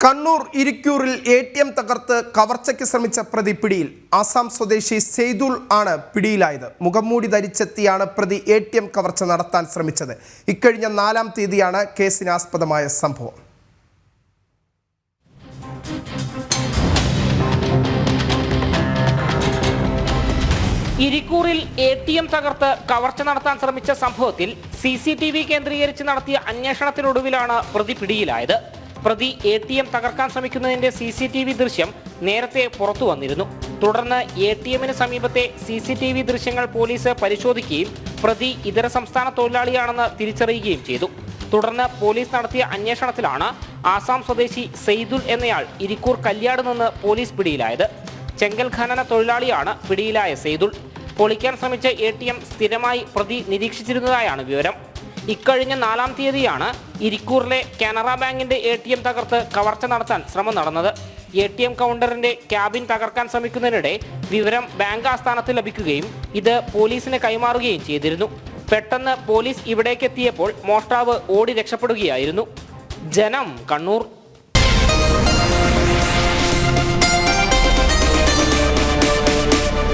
Kannur ഇരിക്കൂറിൽ ATM തകർത്ത് കവർച്ചയ്ക്ക് ശ്രമിച്ച പ്രതി പിടിയിൽ. ആസാം സ്വദേശി സെയ്ദുൾ ആണ് പിടിയിലായത്. മുഖംമൂടി ധരിച്ചെത്തിയാണ് പ്രതി ATM കവർച്ച നടത്താൻ ശ്രമിച്ചത്. ഇക്കഴിഞ്ഞ 4-ാം തീയതിയാണ് കേസിനാസ്പദമായ സംഭവം. ഇരിക്കൂറിൽ ATM തകർത്ത് കവർച്ച നടത്താൻ ശ്രമിച്ച സംഭവത്തിൽ CCTV കേന്ദ്രീകരിച്ച് നടത്തിയ അന്വേഷണത്തിനൊടുവിലാണ് പ്രതി പിടിയിലായത്. പ്രതി ATM തകർക്കാൻ ശ്രമിക്കുന്നതിന്റെ CCTV ദൃശ്യം നേരത്തെ പുറത്തു വന്നിരുന്നു. തുടർന്ന് ATMന് സമീപത്തെ CCTV ദൃശ്യങ്ങൾ പോലീസ് പരിശോധിക്കുകയും പ്രതി ഇതര സംസ്ഥാന തൊഴിലാളിയാണെന്ന് തിരിച്ചറിയുകയും ചെയ്തു. തുടർന്ന് പോലീസ് നടത്തിയ അന്വേഷണത്തിലാണ് ആസാം സ്വദേശി സെയ്ദുൾ എന്നയാൾ ഇരിക്കൂർ കല്യാട് നിന്ന് പോലീസ് പിടിയിലായത്. ചെങ്കൽ ഖനന തൊഴിലാളിയാണ് പിടിയിലായ സെയ്ദുൾ. പൊളിക്കാൻ ശ്രമിച്ച ATM സ്ഥിരമായി പ്രതി നിരീക്ഷിച്ചിരുന്നതായാണ് വിവരം. ഇക്കഴിഞ്ഞ 4-ാം തീയതിയാണ് ഇരിക്കൂറിലെ കാനറ ബാങ്കിന്റെ ATM തകർത്ത് കവർച്ച നടത്താൻ ശ്രമം നടന്നത്. ATM കൗണ്ടറിന്റെ ക്യാബിൻ തകർക്കാൻ ശ്രമിക്കുന്നതിനിടെ വിവരം ബാങ്ക് ആസ്ഥാനത്ത് ലഭിക്കുകയും ഇത് പോലീസിന് കൈമാറുകയും ചെയ്തിരുന്നു. പെട്ടെന്ന് പോലീസ് ഇവിടേക്കെത്തിയപ്പോൾ മോഷ്ടാവ് ഓടി രക്ഷപ്പെടുകയായിരുന്നു. ജനം, കണ്ണൂർ.